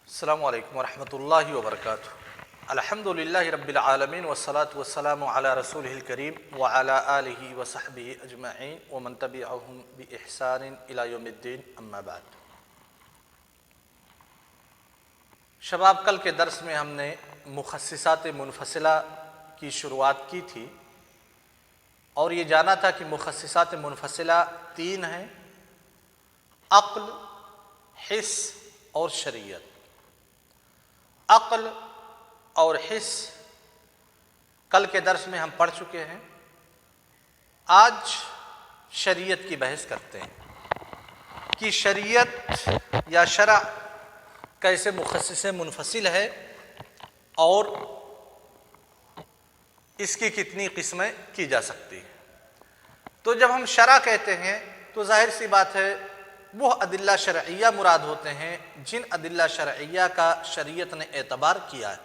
السلام علیکم ورحمۃ اللہ وبرکاتہ۔ الحمدللہ رب العالمین والصلاة والسلام علی رسولہ الکریم وعلی آلہ وصحبہ اجمعین ومن تبعہم بإحسان الی یوم الدین، اما بعد۔ شباب، کل کے درس میں ہم نے مخصصات منفصلہ کی شروعات کی تھی اور یہ جانا تھا کہ مخصصات منفصلہ تین ہیں: عقل، حس اور شریعت۔ عقل اور حس کل کے درس میں ہم پڑھ چکے ہیں۔ آج شریعت کی بحث کرتے ہیں کہ شریعت یا شرع کیسے مخصص منفصل ہے اور اس کی کتنی قسمیں کی جا سکتی ہیں۔ تو جب ہم شرع کہتے ہیں تو ظاہر سی بات ہے وہ ادلہ شرعیہ مراد ہوتے ہیں جن ادلہ شرعیہ کا شریعت نے اعتبار کیا ہے،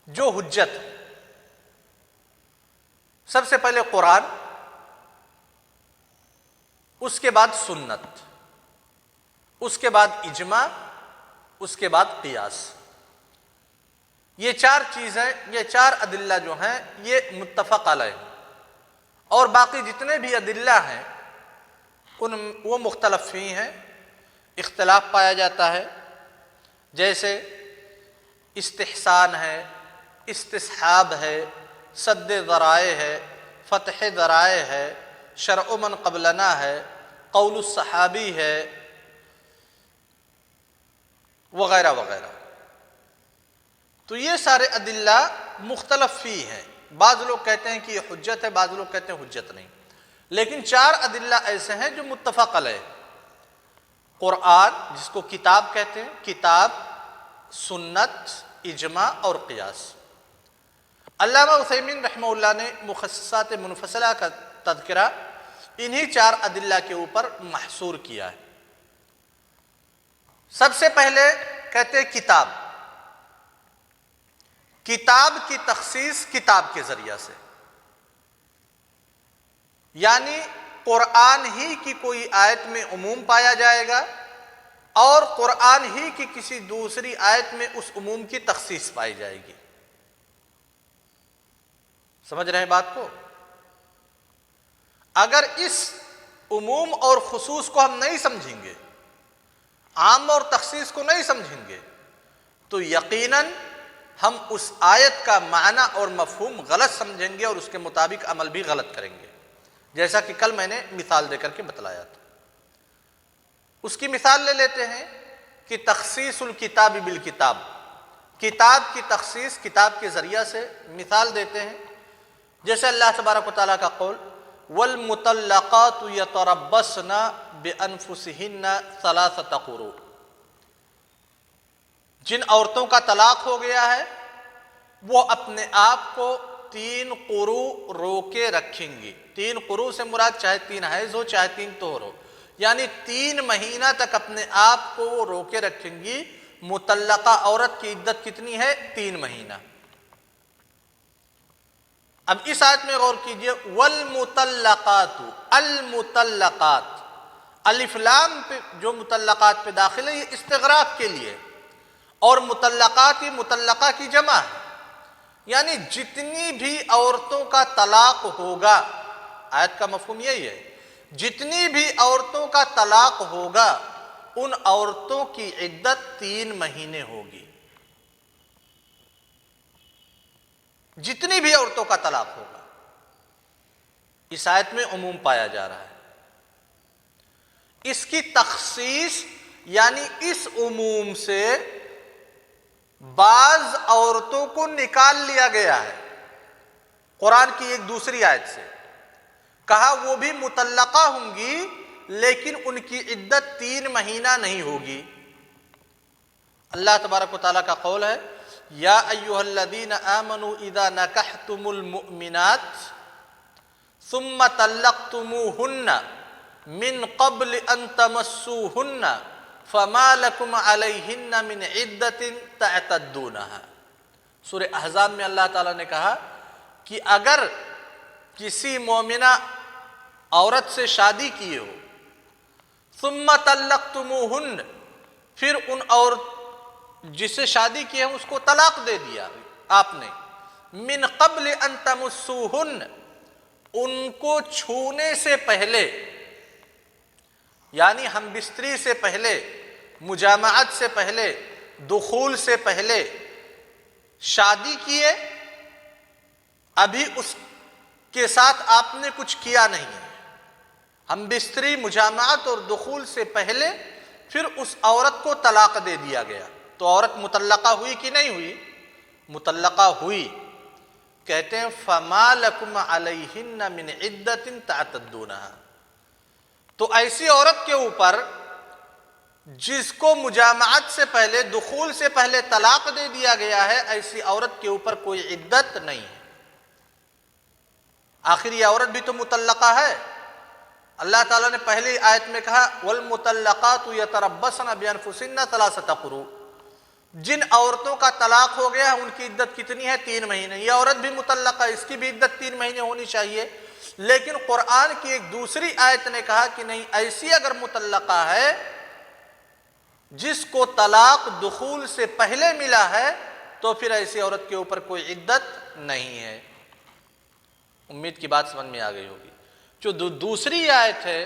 جو حجت۔ سب سے پہلے قرآن، اس کے بعد سنت، اس کے بعد اجماع، اس کے بعد قیاس۔ یہ چار چیزیں، یہ چار ادلہ جو ہیں یہ متفق علیہ، اور باقی جتنے بھی ادلہ ہیں وہ مختلف فی ہیں، اختلاف پایا جاتا ہے۔ جیسے استحسان ہے، استصحاب ہے، سد ذرائع ہے، فتح ذرائع ہے، شرع من قبلنا ہے، قول الصحابی ہے، وغیرہ وغیرہ۔ تو یہ سارے ادلہ مختلف فی ہیں۔ بعض لوگ کہتے ہیں کہ یہ حجت ہے، بعض لوگ کہتے ہیں حجت نہیں، لیکن چار ادلہ ایسے ہیں جو متفق علیہ: قرآن جس کو کتاب کہتے ہیں، کتاب، سنت، اجماع اور قیاس۔ علامہ عثیمین رحمہ اللہ نے مخصصات منفصلہ کا تذکرہ انہی چار ادلہ کے اوپر محصور کیا ہے۔ سب سے پہلے کہتے ہیں کتاب۔ کتاب کی تخصیص کتاب کے ذریعہ سے، یعنی قرآن ہی کی کوئی آیت میں عموم پایا جائے گا اور قرآن ہی کی کسی دوسری آیت میں اس عموم کی تخصیص پائی جائے گی۔ سمجھ رہے ہیں بات کو؟ اگر اس عموم اور خصوص کو ہم نہیں سمجھیں گے، عام اور تخصیص کو نہیں سمجھیں گے، تو یقیناً ہم اس آیت کا معنی اور مفہوم غلط سمجھیں گے اور اس کے مطابق عمل بھی غلط کریں گے، جیسا کہ کل میں نے مثال دے کر کے بتلایا تھا۔ اس کی مثال لے لیتے ہیں کہ تخصیص الکتاب بالکتاب، کتاب کی تخصیص کتاب کے ذریعہ سے۔ مثال دیتے ہیں جیسے اللہ تبارک و تعالیٰ کا قول: وَالْمُطَلَّقَاتُ يَتَرَبَّصْنَ بِأَنفُسِهِنَّ ثَلَاثَةَ قُرُوءٍ، جن عورتوں کا طلاق ہو گیا ہے وہ اپنے آپ کو 3 قروء روکے رکھیں گی۔ 3 قروء سے مراد چاہے 3 حیض ہو چاہے 3 طہر ہو، یعنی 3 مہینہ تک اپنے آپ کو وہ روکے رکھیں گی۔ مطلقہ عورت کی عدت کتنی ہے؟ 3 مہینہ۔ اب اس آیت میں غور کیجئے، والمطلقات، المطلقات، الف لام پہ جو مطلقات پہ داخل ہے یہ استغراق کے لیے، اور مطلقات یہ مطلقہ کی جمع ہے، یعنی جتنی بھی عورتوں کا طلاق ہوگا، آیت کا مفہوم یہی ہے، جتنی بھی عورتوں کا طلاق ہوگا ان عورتوں کی عدت 3 مہینے ہوگی۔ جتنی بھی عورتوں کا طلاق ہوگا، اس آیت میں عموم پایا جا رہا ہے۔ اس کی تخصیص یعنی اس عموم سے بعض عورتوں کو نکال لیا گیا ہے قرآن کی ایک دوسری آیت سے۔ کہا وہ بھی مطلقہ ہوں گی لیکن ان کی عدت 3 مہینہ نہیں ہوگی۔ اللہ تبارک و تعالیٰ کا قول ہے: یا ایھا الذین آمنوا اذا نکحتم المؤمنات ثم طلقتموہن من قبل ان تمسوہن فما لکم علیہن من عدت تعتدونہا۔ سورہ احزاب میں اللہ تعالیٰ نے کہا کہ اگر کسی مومنہ عورت سے شادی کیے ہو، ثم طلقتموہن، پھر ان اور جس سے شادی کی ہے اس کو طلاق دے دیا آپ نے، من قبل ان تمسوہن، ان کو چھونے سے پہلے، یعنی ہم بستری سے پہلے، مجامعت سے پہلے، دخول سے پہلے شادی کیے، ابھی اس کے ساتھ آپ نے کچھ کیا نہیں ہے، ہم بستری، مجامعت اور دخول سے پہلے پھر اس عورت کو طلاق دے دیا گیا، تو عورت مطلقہ ہوئی کہ نہیں ہوئی؟ مطلقہ ہوئی۔ کہتے ہیں فَمَا لَكُمْ عَلَيْهِنَّ مِنْ عِدَّةٍ تَعْتَدُّونَهَا، تو ایسی عورت کے اوپر جس کو مجامعت سے پہلے، دخول سے پہلے طلاق دے دیا گیا ہے، ایسی عورت کے اوپر کوئی عدت نہیں ہے۔ آخر یہ عورت بھی تو مطلقہ ہے۔ اللہ تعالیٰ نے پہلی آیت میں کہا وَالْمُطَلَّقَاتُ يَتَرَبَّصْنَ بِأَنفُسِهِنَّ ثَلَاثَةَ قُرُوءٍ، جن عورتوں کا طلاق ہو گیا ان کی عدت کتنی ہے؟ 3 مہینے۔ یہ عورت بھی مطلقہ ہے، اس کی بھی عدت 3 مہینے ہونی چاہیے، لیکن قرآن کی ایک دوسری آیت نے کہا کہ نہیں، ایسی اگر مطلقہ ہے جس کو طلاق دخول سے پہلے ملا ہے تو پھر ایسی عورت کے اوپر کوئی عدت نہیں ہے۔ امید کی بات سمجھ میں آ گئی ہوگی۔ جو دوسری آیت ہے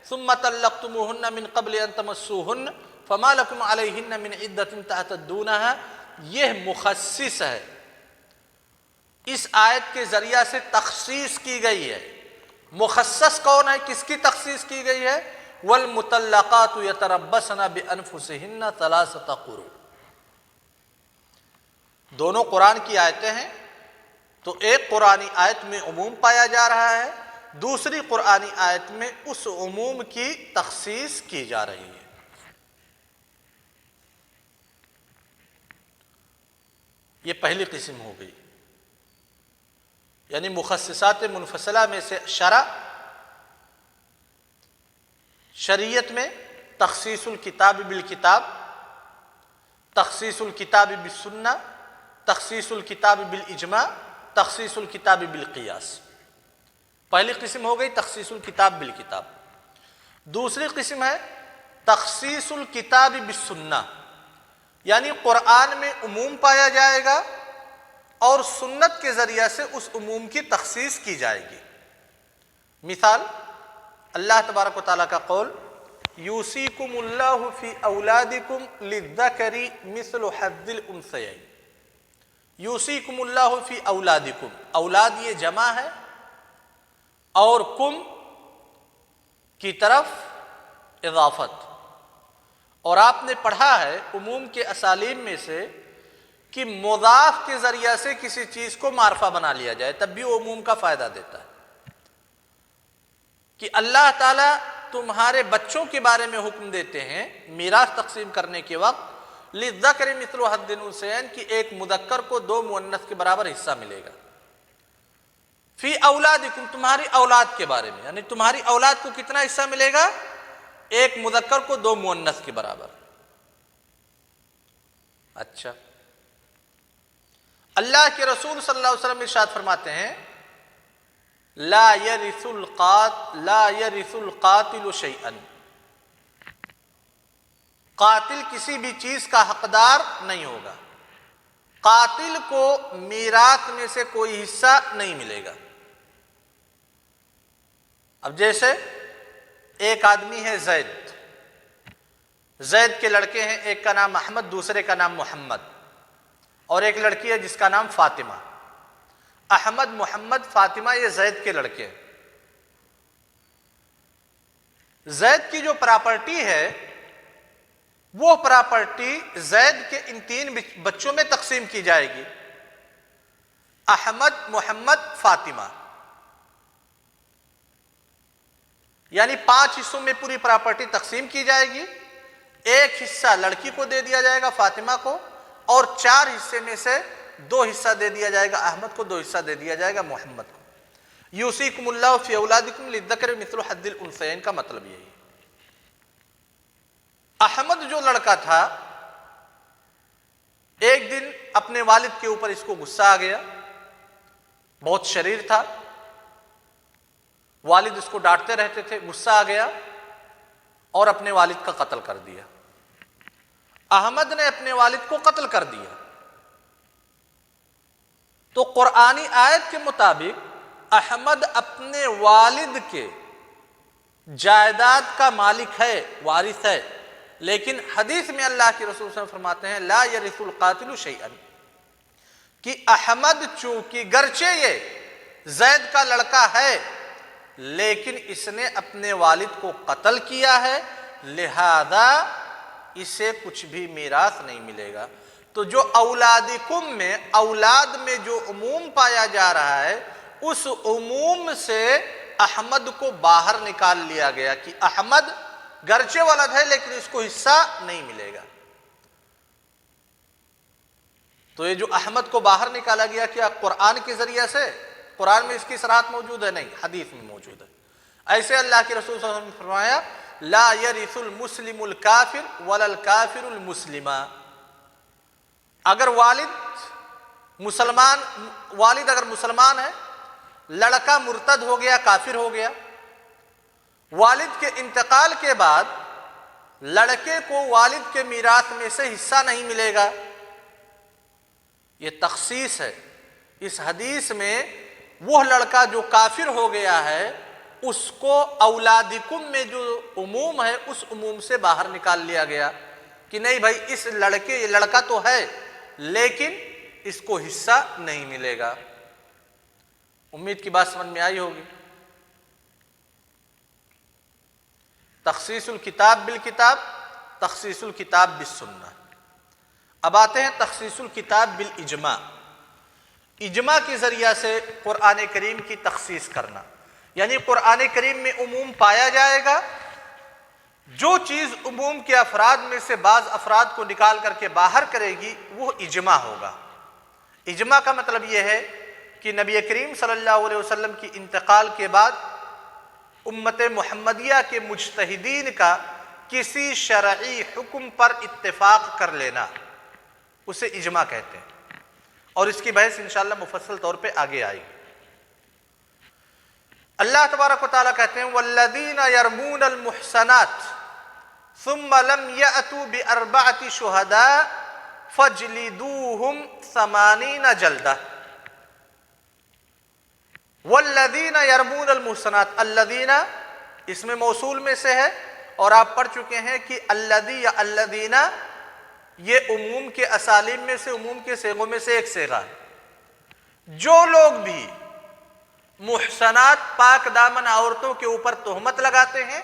ثم طلقتموهن من قبل ان تمسوهن فما لكم عليهن من عدة تعتدونها، یہ مخصص ہے، اس آیت کے ذریعہ سے تخصیص کی گئی ہے۔ مخصص کون ہے؟ کس کی تخصیص کی گئی ہے؟ والمطلقات يتربصن بانفسهن ثلاثة قروء، دونوں قرآن کی آیتیں ہیں، تو ایک قرآنی آیت میں عموم پایا جا رہا ہے، دوسری قرآنی آیت میں اس عموم کی تخصیص کی جا رہی ہے۔ یہ پہلی قسم ہو گئی، یعنی مخصصات منفصلہ میں سے شریعت میں تخصیص الکتاب بالکتاب، تخصیص الکتاب بالسنہ، تخصیص الکتاب بالاجماع، تخصیص الکتاب بالقیاس۔ پہلی قسم ہو گئی تخصیص الکتاب بالکتاب۔ دوسری قسم ہے تخصیص الکتاب بالسنہ، یعنی قرآن میں عموم پایا جائے گا اور سنت کے ذریعہ سے اس عموم کی تخصیص کی جائے گی۔ مثال اللہ تبارک و تعالیٰ کا قول یوصیکم اللہ فی اولادکم للذکر مثل حظ الانثیین، یوصیکم اللہ فی اولادکم، اولاد یہ جمع ہے اور کم کی طرف اضافت، اور آپ نے پڑھا ہے عموم کے اسالیب میں سے کہ مضاف کے ذریعہ سے کسی چیز کو معرفہ بنا لیا جائے تب بھی وہ عموم کا فائدہ دیتا ہے، کہ اللہ تعالیٰ تمہارے بچوں کے بارے میں حکم دیتے ہیں میراث تقسیم کرنے کے وقت للذکر مثل حظ الانثیین، کہ ایک مذکر کو 2 مؤنث کے برابر حصہ ملے گا، فی اولادکم، تمہاری اولاد کے بارے میں، یعنی تمہاری اولاد کو کتنا حصہ ملے گا؟ ایک مذکر کو 2 مؤنث کے برابر۔ اچھا، اللہ کے رسول صلی اللہ علیہ وسلم ارشاد فرماتے ہیں لا يرث القاتل شيئا، قاتل کسی بھی چیز کا حقدار نہیں ہوگا، قاتل کو میراث میں سے کوئی حصہ نہیں ملے گا۔ اب جیسے ایک آدمی ہے زید، زید کے لڑکے ہیں، ایک کا نام احمد، دوسرے کا نام محمد، اور ایک لڑکی ہے جس کا نام فاطمہ۔ احمد، محمد، فاطمہ یہ زید کے لڑکے ہیں۔ زید کی جو پراپرٹی ہے وہ پراپرٹی زید کے ان 3 بچوں میں تقسیم کی جائے گی، احمد، محمد، فاطمہ، یعنی 5 حصوں میں پوری پراپرٹی تقسیم کی جائے گی، ایک حصہ لڑکی کو دے دیا جائے گا فاطمہ کو، اور 4 حصے میں سے 2 حصہ دے دیا جائے گا احمد کو، 2 حصہ دے دیا جائے گا محمد کو۔ یوصیکم اللہ فی اولادکم للذکر مثل حظ الانثیین کا مطلب یہی ہے۔ احمد جو لڑکا تھا ایک دن اپنے والد کے اوپر اس کو غصہ آ گیا، بہت شریر تھا، والد اس کو ڈانٹتے رہتے تھے، غصہ آ گیا اور اپنے والد کا قتل کر دیا۔ احمد نے اپنے والد کو قتل کر دیا، تو قرآنی آیت کے مطابق احمد اپنے والد کے جائیداد کا مالک ہے، وارث ہے، لیکن حدیث میں اللہ کے رسول صلی اللہ علیہ وسلم فرماتے ہیں لا یرث القاتل شیئا، کہ احمد چونکہ گرچہ یہ زید کا لڑکا ہے لیکن اس نے اپنے والد کو قتل کیا ہے، لہذا اسے کچھ بھی میراث نہیں ملے گا۔ تو جو اولادکم میں، اولاد میں جو عموم پایا جا رہا ہے، اس عموم سے احمد کو باہر نکال لیا گیا کہ احمد گرچہ ولد ہے لیکن اس کو حصہ نہیں ملے گا۔ تو یہ جو احمد کو باہر نکالا گیا کیا قرآن کے ذریعے سے؟ قرآن میں اس کی صراحت موجود ہے؟ نہیں، حدیث میں موجود ہے۔ ایسے اللہ کے رسول صلی اللہ علیہ وسلم نے فرمایا لا یرث المسلم الکافر ولا الکافر المسلم، اگر والد اگر مسلمان ہے، لڑکا مرتد ہو گیا، کافر ہو گیا، والد کے انتقال کے بعد لڑکے کو والد کے میراث میں سے حصہ نہیں ملے گا۔ یہ تخصیص ہے، اس حدیث میں وہ لڑکا جو کافر ہو گیا ہے اس کو اولادکم میں جو عموم ہے اس عموم سے باہر نکال لیا گیا کہ نہیں بھائی اس یہ لڑکا تو ہے لیکن اس کو حصہ نہیں ملے گا۔ امید کی بات سمجھ میں آئی ہوگی۔ تخصیص الکتاب بالکتاب، تخصیص الکتاب بالسنہ۔ اب آتے ہیں تخصیص الکتاب بالاجماع، اجماع کے ذریعہ سے قرآن کریم کی تخصیص کرنا، یعنی قرآن کریم میں عموم پایا جائے گا، جو چیز عموم کے افراد میں سے بعض افراد کو نکال کر کے باہر کرے گی وہ اجماع ہوگا۔ اجماع کا مطلب یہ ہے کہ نبی کریم صلی اللہ علیہ وسلم کی انتقال کے بعد امت محمدیہ کے مجتہدین کا کسی شرعی حکم پر اتفاق کر لینا، اسے اجماع کہتے ہیں، اور اس کی بحث انشاءاللہ مفصل طور پہ آگے آئے گی۔ اللہ تبارک و تعالیٰ کہتے ہیں والذین یرمون المحصنات ثم لم یأتوا بأربعة شہداء فاجلدوہم 80 جلدہ۔ والذین یرمون المحصنات، الذین اس میں موصول میں سے ہے، اور آپ پڑھ چکے ہیں کہ الذی یا الذین یہ عموم کے اسالیب میں سے، عموم کے صیغوں میں سے ایک صیغہ ہے۔ جو لوگ بھی محصنات پاک دامن عورتوں کے اوپر تہمت لگاتے ہیں،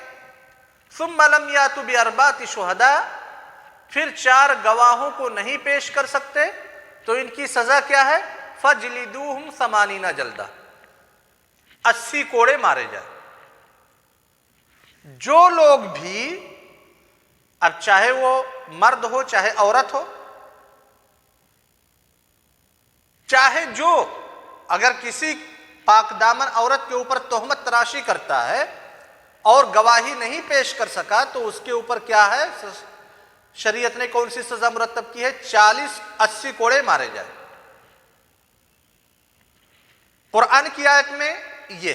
ثم لم یاتوا باربعۃ شہداء، پھر 4 گواہوں کو نہیں پیش کر سکتے، تو ان کی سزا کیا ہے؟ فجلدوہم 80 جلدہ، 80 کوڑے مارے جائیں۔ جو لوگ بھی، اب چاہے وہ مرد ہو چاہے عورت ہو، چاہے جو اگر کسی پاک دامن عورت کے اوپر تہمت تراشی کرتا ہے اور گواہی نہیں پیش کر سکا تو اس کے اوپر کیا ہے؟ شریعت نے کون سی سزا مرتب کی ہے؟ 80 کوڑے مارے جائیں۔ قرآن کی آیت میں یہ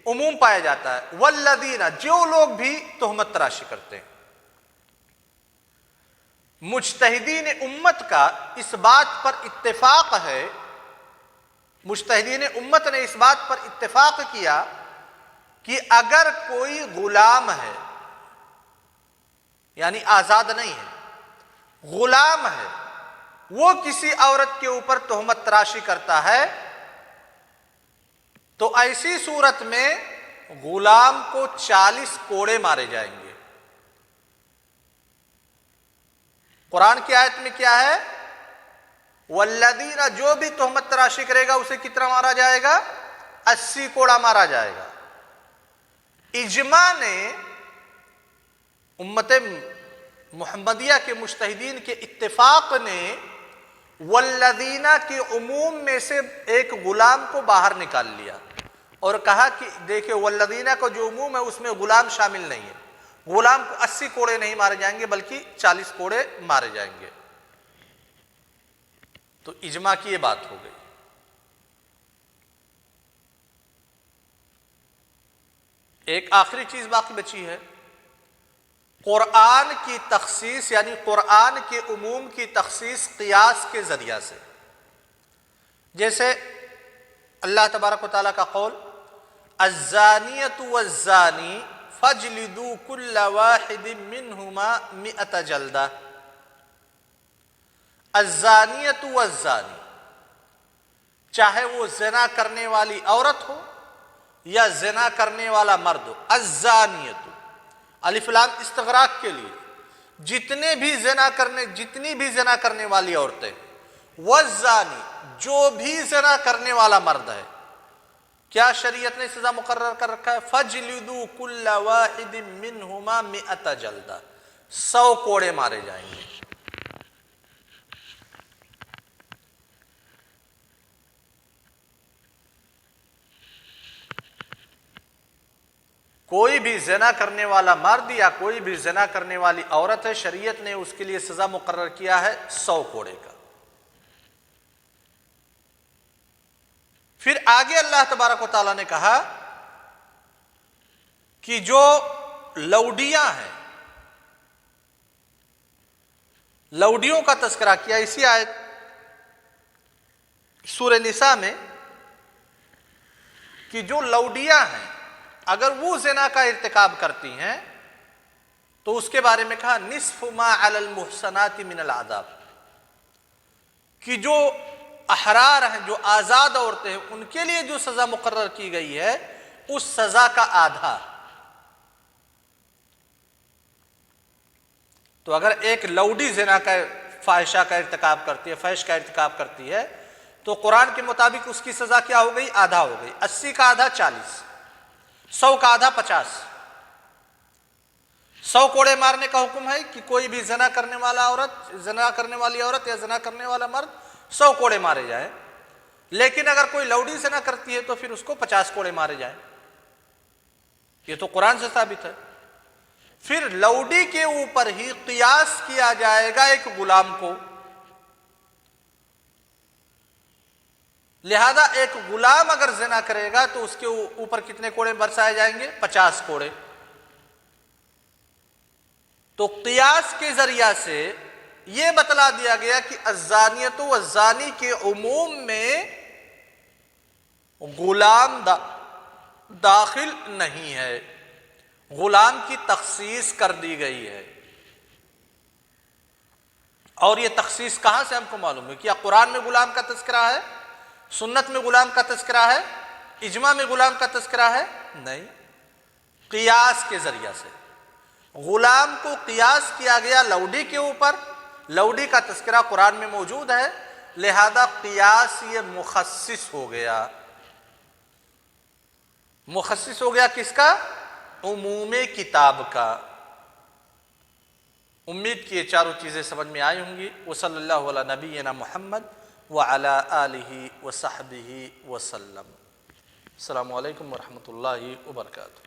عموم پایا جاتا ہے، والذین، جو لوگ بھی تہمت تراشی کرتے ہیں۔ مجتہدین امت کا اس بات پر اتفاق ہے، مجتہدین امت نے اس بات پر اتفاق کیا کہ اگر کوئی غلام ہے، یعنی آزاد نہیں ہے، غلام ہے، وہ کسی عورت کے اوپر تہمت تراشی کرتا ہے تو ایسی صورت میں غلام کو 40 کوڑے مارے جائیں گے۔ قرآن کی آیت میں کیا ہے؟ والذین، جو بھی تہمت تراشی کرے گا اسے کتنا مارا جائے گا؟ 80 کوڑا مارا جائے گا۔ اجماع نے، امت محمدیہ کے مجتہدین کے اتفاق نے والذین کے عموم میں سے ایک غلام کو باہر نکال لیا اور کہا کہ دیکھیں والذین کا جو عموم ہے اس میں غلام شامل نہیں ہے، غلام کو 80 کوڑے نہیں مارے جائیں گے بلکہ 40 کوڑے مارے جائیں گے۔ تو اجماع کی یہ بات ہو گئی۔ ایک آخری چیز باقی بچی ہے، قرآن کی تخصیص یعنی قرآن کے عموم کی تخصیص قیاس کے ذریعہ سے، جیسے اللہ تبارک و تعالیٰ کا قول الزانیۃ والزانی فاجلدوا کل واحد منہما 100 جلدہ۔ الزانیۃ والزانی، چاہے وہ زنا کرنے والی عورت ہو یا زنا کرنے والا مرد ہو، الزانیۃ الف لام استغراق کے لیے، جتنی بھی زنا کرنے والی عورتیں، والزانی جو بھی زنا کرنے والا مرد ہے، کیا شریعت نے سزا مقرر کر رکھا ہے؟ فَجْلِدُوا كُلَّ وَاحِدٍ مِّنْهُمَا 100 جلدہ، 100 کوڑے مارے جائیں گے۔ کوئی بھی زنا کرنے والا مرد یا کوئی بھی زنا کرنے والی عورت ہے، شریعت نے اس کے لیے سزا مقرر کیا ہے 100 کوڑے کا۔ پھر آگے اللہ تبارک و تعالیٰ نے کہا کہ جو لوڈیاں ہیں، لوڈیوں کا تذکرہ کیا اسی آیت سورہ نساء میں کہ جو لوڈیاں ہیں اگر وہ زنا کا ارتکاب کرتی ہیں تو اس کے بارے میں کہا نصف ما علی المحصنات من العذاب، کہ جو احرار ہیں، جو آزاد عورتیں ہیں، ان کے لیے جو سزا مقرر کی گئی ہے اس سزا کا آدھا۔ تو اگر ایک لوڈی زنا کا فاحشہ کا ارتکاب کرتی ہے، فحش کا ارتکاب کرتی ہے، تو قرآن کے مطابق اس کی سزا کیا ہو گئی؟ آدھا ہو گئی۔ 80 کا آدھا 40، 100 کا آدھا 50۔ 100 کوڑے مارنے کا حکم ہے کہ کوئی بھی زنا کرنے والی عورت یا زنا کرنے والا مرد 100 کوڑے مارے جائیں، لیکن اگر کوئی لوڈی زنا کرتی ہے تو پھر اس کو 50 کوڑے مارے جائیں۔ یہ تو قرآن سے ثابت ہے۔ پھر لوڈی کے اوپر ہی قیاس کیا جائے گا ایک غلام کو، لہذا ایک غلام اگر زنا کرے گا تو اس کے اوپر کتنے کوڑے برسائے جائیں گے؟ 50 کوڑے۔ تو قیاس کے ذریعہ سے یہ بتلا دیا گیا کہ الزانیۃ والزانی کے عموم میں غلام داخل نہیں ہے، غلام کی تخصیص کر دی گئی ہے۔ اور یہ تخصیص کہاں سے ہم کو معلوم ہے؟ کیا قرآن میں غلام کا تذکرہ ہے؟ سنت میں غلام کا تذکرہ ہے؟ اجماع میں غلام کا تذکرہ ہے؟ نہیں، قیاس کے ذریعہ سے غلام کو قیاس کیا گیا لوڈی کے اوپر، لوڈی کا تذکرہ قرآن میں موجود ہے، لہذا قیاس یہ مخصص ہو گیا۔ مخصص ہو گیا کس کا؟ عموم کتاب کا۔ امید کی یہ چاروں چیزیں سمجھ میں آئی ہوں گی۔ وصلی اللہ علی نبینا محمد وعلی آلہ وصحبہ وسلم۔ السلام علیکم ورحمۃ اللہ وبرکاتہ۔